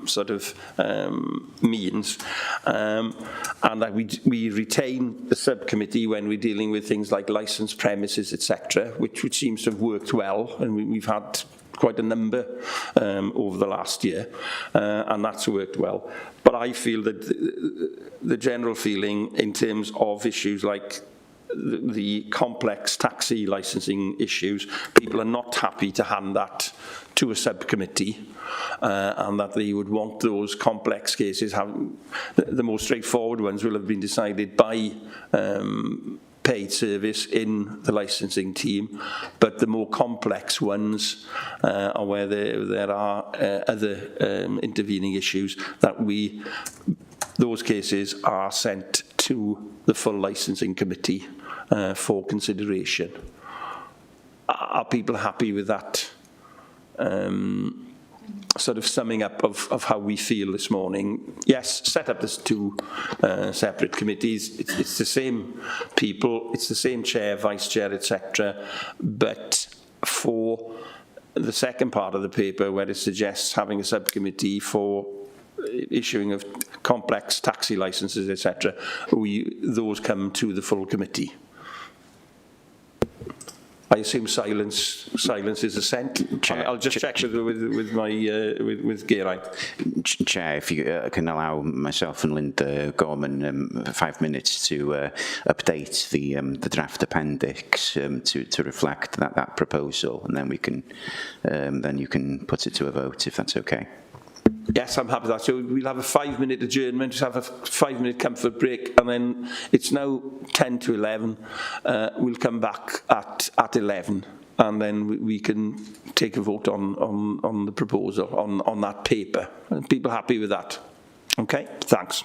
sort of means, and that we retain the subcommittee when we're dealing with things like licensed premises, etc., which seems to have worked well, and we've had quite a number over the last year, and that's worked well. But I feel that the general feeling in terms of issues like the complex taxi licensing issues, people are not happy to hand that to a subcommittee, and that they would want those complex cases, the most straightforward ones will have been decided by paid service in the licensing team, but the more complex ones are where there are other intervening issues, that those cases are sent to the full licensing committee for consideration. Are people happy with that sort of summing up of how we feel this morning? Yes, set up as two separate committees. It's the same people, it's the same chair, vice chair, etc. But for the second part of the paper, where it suggests having a subcommittee for issuing of complex taxi licenses, etc., those come to the full committee. I assume silence is assent. Chair, I'll just check with Geraint. Chair, if you can allow myself and Linda Gorman 5 minutes to update the draft appendix to reflect that proposal, and then we can then you can put it to a vote if that's okay. Yes, I'm happy with that. So we'll have a 5-minute adjournment, just have a 5-minute comfort break, and then it's now 10 to 11. We'll come back at 11, and then we can take a vote on the proposal, on that paper. Are people happy with that? Okay, thanks.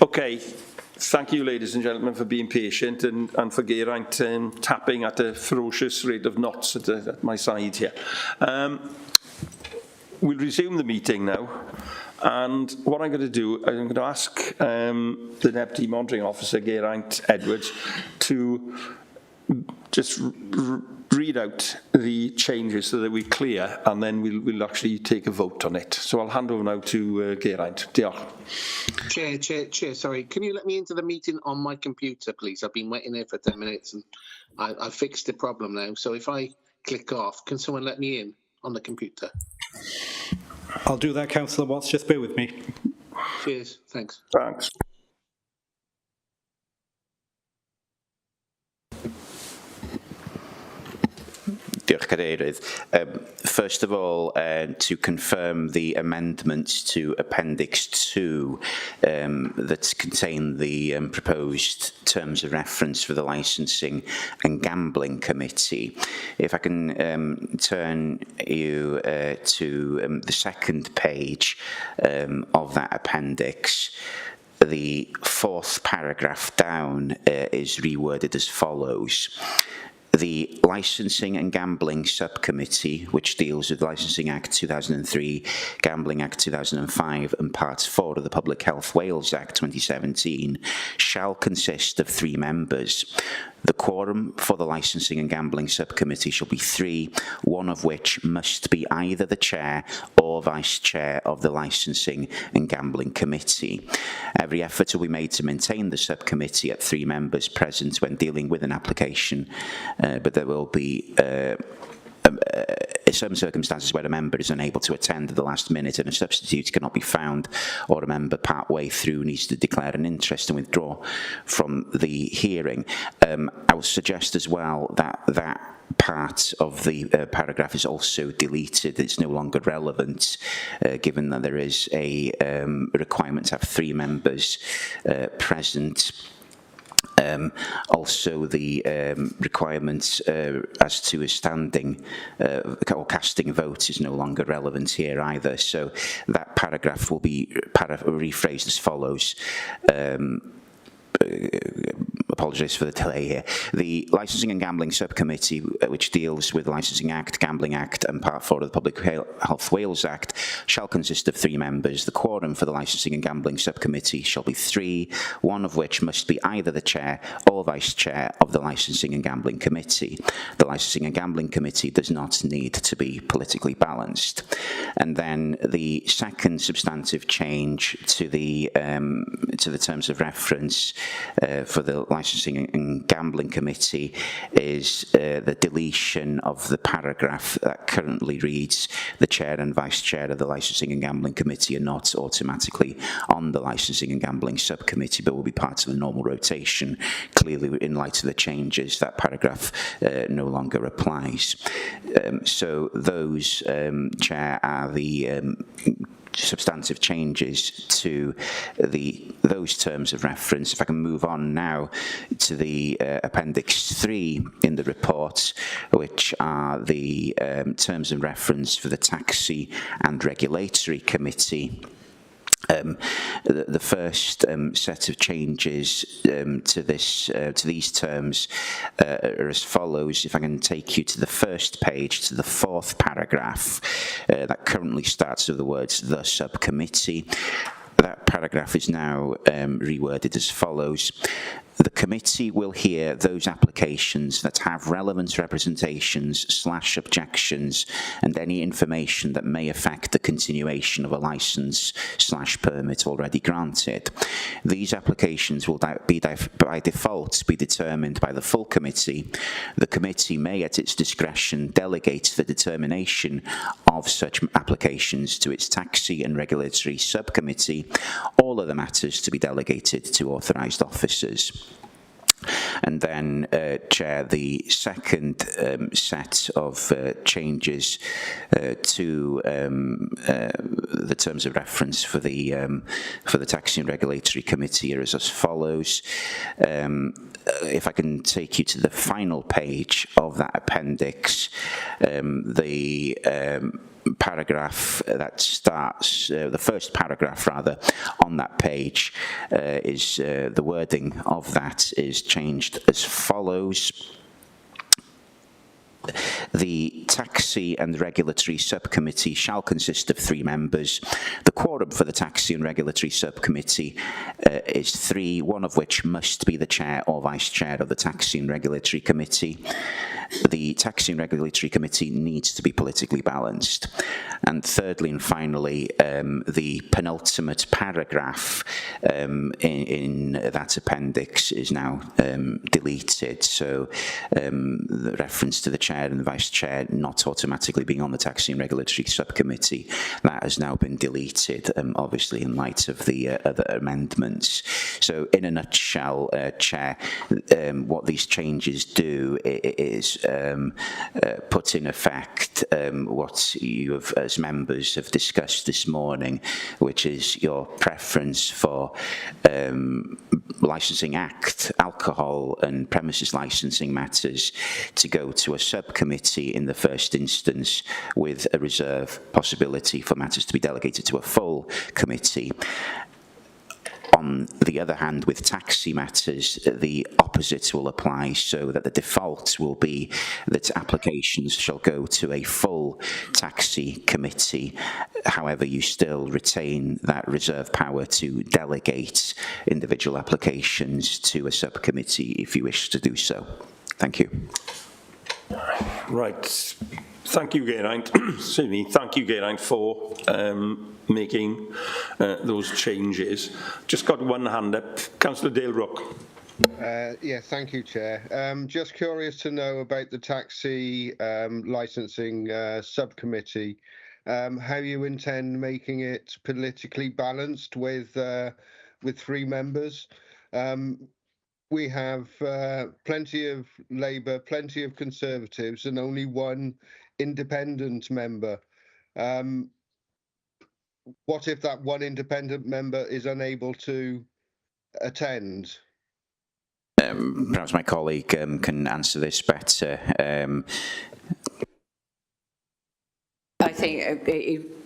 Okay. Thank you, ladies and gentlemen, for being patient and for Geraint tapping at a ferocious rate of knots at my side here. We'll resume the meeting now. And what I'm going to do, I'm going to ask the Deputy Monitoring Officer, Geraint Edwards, to just read out the changes so that we're clear, and then we'll actually take a vote on it. So I'll hand over now to Geraint. Diolch. Chair, sorry, can you let me into the meeting on my computer, please? I've been waiting there for 10 minutes and I fixed the problem now. So if I click off, can someone let me in on the computer? I'll do that, Councillor Watts. Just bear with me. Cheers. Thanks. Thanks. Diolch, Cadeirydd. First of all, to confirm the amendments to Appendix 2 that contain the proposed terms of reference for the Licensing and Gambling Committee. If I can turn you to the second page of that appendix. The fourth paragraph down is reworded as follows. The Licensing and Gambling Subcommittee, which deals with Licensing Act 2003, Gambling Act 2005 and Part 4 of the Public Health Wales Act 2017, shall consist of 3 members. The quorum for the Licensing and Gambling Subcommittee shall be 3, one of which must be either the Chair or Vice Chair of the Licensing and Gambling Committee. Every effort will be made to maintain the subcommittee at 3 members present when dealing with an application, but there will be some circumstances where a member is unable to attend at the last minute and a substitute cannot be found, or a member part way through needs to declare an interest and withdraw from the hearing. I will suggest as well that that part of the paragraph is also deleted. It's no longer relevant, given that there is a requirement to have 3 members present. Also, the requirements as to a standing or casting vote is no longer relevant here either. So that paragraph will be rephrased as follows. Apologise for the delay here. The Licensing and Gambling Subcommittee, which deals with the Licensing Act, Gambling Act and Part 4 of the Public Health Wales Act, shall consist of 3 members. The quorum for the Licensing and Gambling Subcommittee shall be 3, one of which must be either the Chair or Vice Chair of the Licensing and Gambling Committee. The Licensing and Gambling Committee does not need to be politically balanced. And then the second substantive change to the terms of reference for the Licensing and Gambling Committee is the deletion of the paragraph that currently reads the Chair and Vice Chair of the Licensing and Gambling Committee are not automatically on the Licensing and Gambling Subcommittee but will be part of the normal rotation. Clearly, in light of the changes, that paragraph no longer applies. So those, Chair, are the substantive changes to those terms of reference. If I can move on now to the Appendix 3 in the report, which are the terms of reference for the Taxi and Regulatory Committee. The first set of changes to these terms are as follows. If I can take you to the first page, to the 4th paragraph, that currently starts with the words "the subcommittee." That paragraph is now reworded as follows. The committee will hear those applications that have relevant representations/objections and any information that may affect the continuation of a licence/permit already granted. These applications will by default be determined by the full committee. The committee may at its discretion delegate the determination of such applications to its Taxi and Regulatory Subcommittee, all other matters to be delegated to authorised officers. And then, Chair, the second set of changes to the terms of reference for the Taxi and Regulatory Committee are as follows. If I can take you to the final page of that appendix, the paragraph that starts, the first paragraph rather, on that page is the wording of that is changed as follows. The Taxi and Regulatory Subcommittee shall consist of 3 members. The quorum for the Taxi and Regulatory Subcommittee is 3, one of which must be the Chair or Vice Chair of the Taxi and Regulatory Committee. The Taxi and Regulatory Committee needs to be politically balanced. And thirdly and finally, the penultimate paragraph in that appendix is now deleted. So the reference to the Chair and the Vice Chair not automatically being on the Taxi and Regulatory Subcommittee, that has now been deleted, obviously in light of the other amendments. So in a nutshell, Chair, what these changes do is put in effect what you have, as members have discussed this morning, which is your preference for Licensing Act, alcohol and premises licensing matters to go to a subcommittee in the first instance, with a reserve possibility for matters to be delegated to a full committee. On the other hand, with taxi matters, the opposite will apply, so that the default will be that applications shall go to a full taxi committee. However, you still retain that reserve power to delegate individual applications to a subcommittee if you wish to do so. Thank you. Right. Thank you, Geraint. Excuse me. Thank you, Geraint, for making those changes. Just got one hand up. Councillor Dale Rook. Yeah, thank you, Chair. Just curious to know about the taxi licensing subcommittee, how you intend making it politically balanced with 3 members. We have plenty of Labour, plenty of Conservatives, and only 1 independent member. What if that 1 independent member is unable to attend? Perhaps my colleague can answer this better. I think,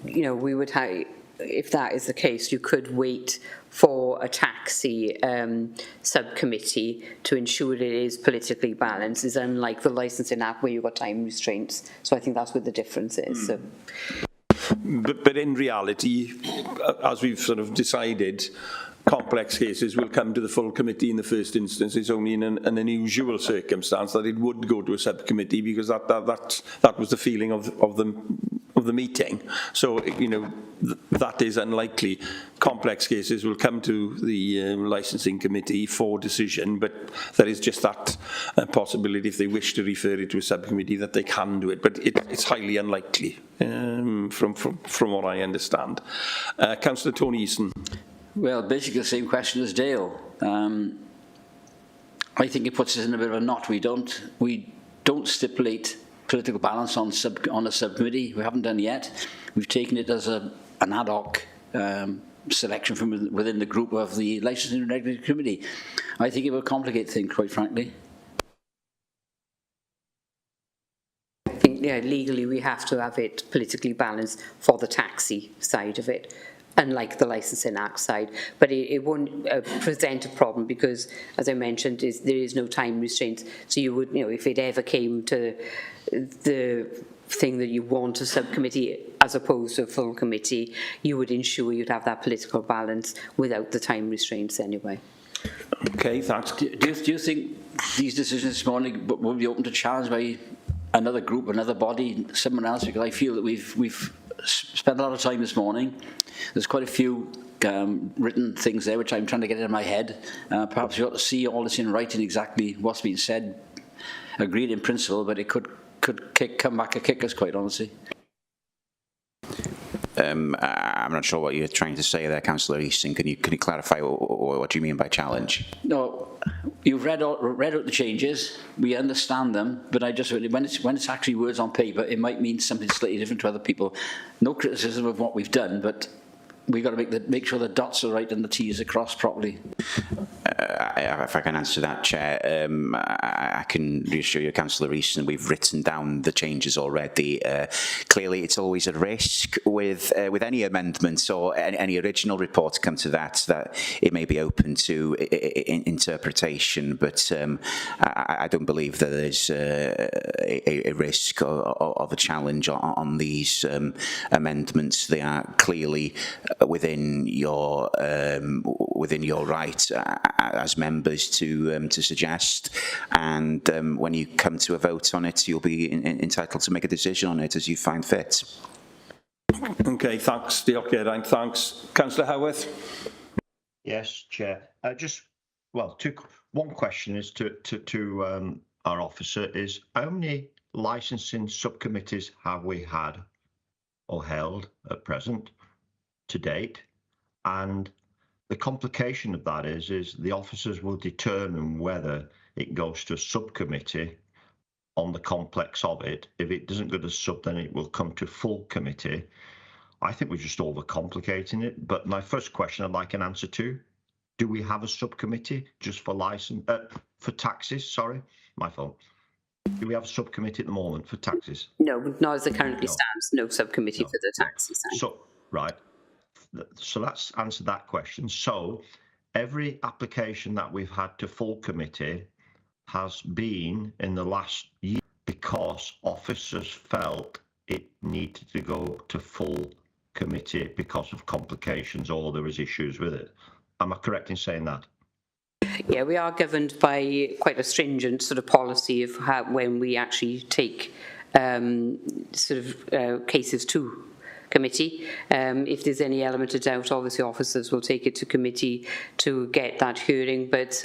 we would have, if that is the case, you could wait for a taxi subcommittee to ensure it is politically balanced. It's unlike the Licensing Act where you've got time restraints. So I think that's what the difference is. So. But in reality, as we've sort of decided, complex cases will come to the full committee in the first instance. It's only in an unusual circumstance that it would go to a subcommittee, because that was the feeling of the meeting. So that is unlikely. Complex cases will come to the licensing committee for decision, but there is just that possibility, if they wish to refer it to a subcommittee, that they can do it. But it's highly unlikely, from what I understand. Councillor Tony Easton. Well, basically the same question as Dale. I think it puts us in a bit of a knot. We don't stipulate political balance on a subcommittee. We haven't done yet. We've taken it as an ad hoc selection from within the group of the Licensing and Regulatory Committee. I think it will complicate things, quite frankly. I think, legally we have to have it politically balanced for the taxi side of it, unlike the Licensing Act side. But it won't present a problem, because, as I mentioned, there is no time restraints. So you would, if it ever came to the thing that you want a subcommittee as opposed to a full committee, you would ensure you'd have that political balance without the time restraints anyway. Okay, thanks. Do you think these decisions this morning will be open to challenge by another group, another body, someone else? Because I feel that we've spent a lot of time this morning. There's quite a few written things there which I'm trying to get in my head. Perhaps we ought to see all this in writing, exactly what's been said, agreed in principle, but it could come back and kick us, quite honestly. I'm not sure what you're trying to say there, Councillor Easton. Can you clarify what you mean by challenge? No, you've read out the changes. We understand them, but I just when it's actually words on paper, it might mean something slightly different to other people. No criticism of what we've done, but we've got to make sure the dots are right and the T's are crossed properly. if I can answer that, Chair, I can reassure you, Councillor Reeson, we've written down the changes already. Clearly, it's always a risk with any amendments or any original report to come to that it may be open to interpretation, but I don't believe that there's a risk of a challenge on these amendments. They are clearly within your right as members to suggest, and when you come to a vote on it, you'll be entitled to make a decision on it as you find fit. Okay, thanks, Diolch Geraint. Thanks, Councillor Howarth. Yes, Chair. One question is to our officer is, how many licensing subcommittees have we had or held at present to date? And the complication of that is the officers will determine whether it goes to a subcommittee on the complex of it. If it doesn't go to sub, then it will come to full committee. I think we're just overcomplicating it. But my first question I'd like an answer to: do we have a subcommittee just for for taxes? Sorry, my fault. Do we have a subcommittee at the moment for taxes? No, not as it currently stands. No subcommittee for the taxes. So right. So let's answer that question. So every application that we've had to full committee has been in the last year because officers felt it needed to go to full committee because of complications or there was issues with it. Am I correct in saying that? Yeah, we are governed by quite a stringent sort of policy of how, when we actually take cases to committee. If there's any element of doubt, obviously officers will take it to committee to get that hearing, but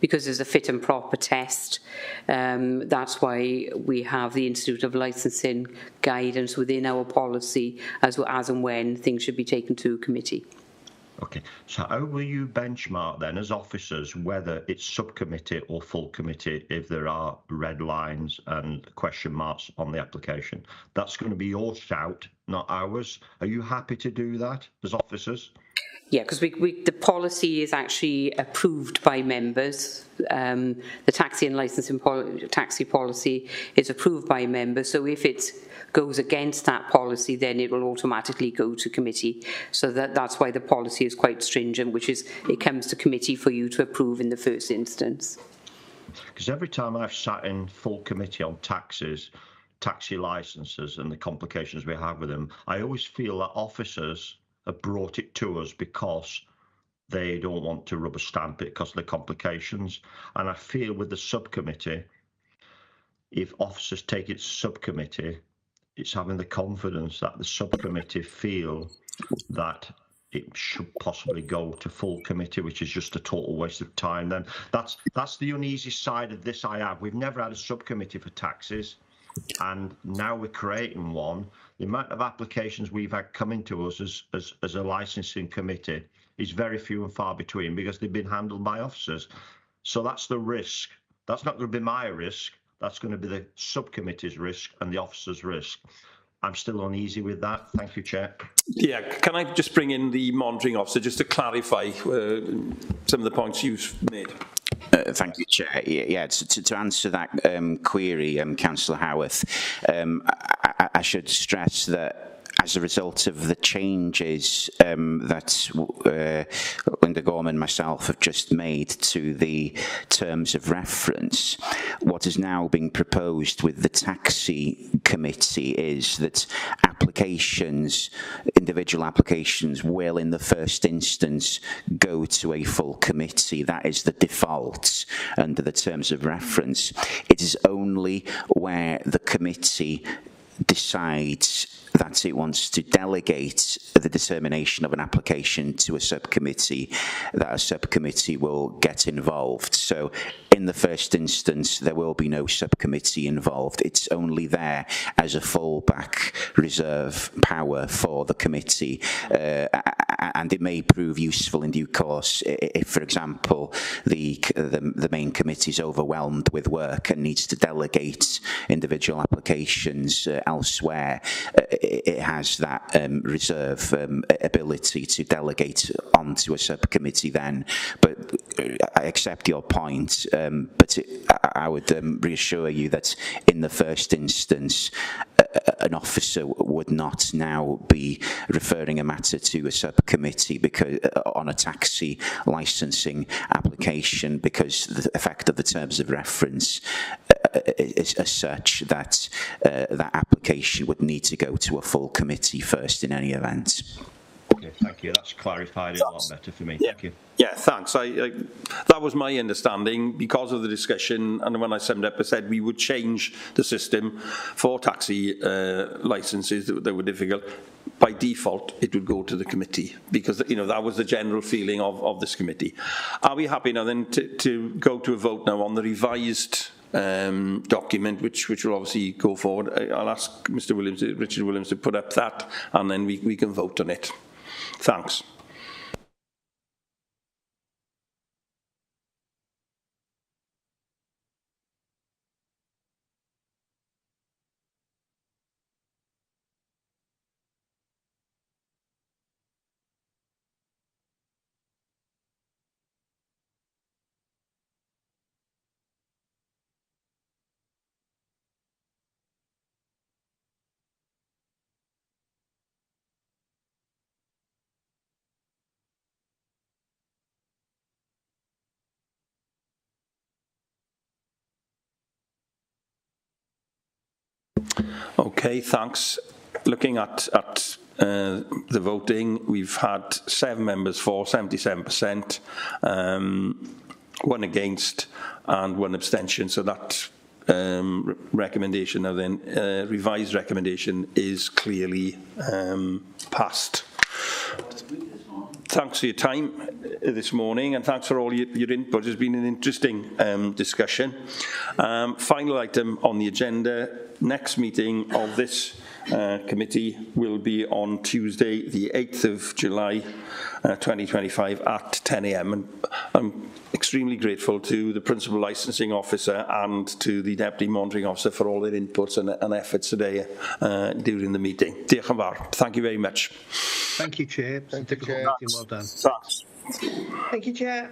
because there's a fit and proper test, that's why we have the Institute of Licensing guidance within our policy as and when things should be taken to committee. Okay, so how will you benchmark then as officers whether it's subcommittee or full committee if there are red lines and question marks on the application? That's going to be your shout, not ours. Are you happy to do that as officers? Yeah, because the policy is actually approved by members. The taxi and licensing taxi policy is approved by members. So if it goes against that policy, then it will automatically go to committee. So that's why the policy is quite stringent, which is it comes to committee for you to approve in the first instance. Because every time I've sat in full committee on taxes, taxi licenses and the complications we have with them, I always feel that officers have brought it to us because they don't want to rubber stamp it because of the complications. And I feel with the subcommittee, if officers take it to subcommittee, it's having the confidence that the subcommittee feel that it should possibly go to full committee, which is just a total waste of time. Then that's the uneasy side of this I have. We've never had a subcommittee for taxes, and now we're creating one. The amount of applications we've had coming to us as a licensing committee is very few and far between because they've been handled by officers. So that's the risk. That's not going to be my risk. That's going to be the subcommittee's risk and the officer's risk. I'm still uneasy with that. Thank you, Chair. Yeah, can I just bring in the monitoring officer just to clarify some of the points you've made? Thank you, Chair. Yeah, to answer that query, Councillor Howarth, I should stress that as a result of the changes that Linda Gorman and myself have just made to the terms of reference, what is now being proposed with the taxi committee is that individual applications will in the first instance go to a full committee. That is the default under the terms of reference. It is only where the committee decides that it wants to delegate the determination of an application to a subcommittee that a subcommittee will get involved. So in the first instance, there will be no subcommittee involved. It's only there as a fallback reserve power for the committee. And it may prove useful in due course if, for example, the main committee is overwhelmed with work and needs to delegate individual applications elsewhere. it has that reserve ability to delegate onto a subcommittee then. But I accept your point, but I would reassure you that in the first instance, an officer would not now be referring a matter to a subcommittee because on a taxi licensing application, because the effect of the terms of reference is as such that that application would need to go to a full committee first in any event. Okay, thank you. That's clarified it a lot better for me. Yeah. Thank you. Yeah, thanks. That was my understanding because of the discussion, and when I summed up, I said we would change the system for taxi licences that were difficult. By default, it would go to the committee because that was the general feeling of this committee. Are we happy now then to go to a vote now on the revised document, which will obviously go forward? I'll ask Mr. Williams, Richard Williams, to put up that, and then we can vote on it. Thanks. Okay, thanks. Looking at the voting, we've had 7 members for, 77%, 1 against and 1 abstention. So that recommendation, now then, revised recommendation is clearly passed. Thanks for your time this morning, and thanks for all your input. It's been an interesting discussion. Final item on the agenda, next meeting of this committee will be on Tuesday, the 8th of July, 2025 at 10 a.m. And I'm extremely grateful to the Principal Licensing Officer and to the Deputy Monitoring Officer for all their inputs and efforts today during the meeting. Diolch yn fawr. Thank you very much. Thank you, Chair. Thank you, Chair. Well done. Thanks. Thank you, Chair.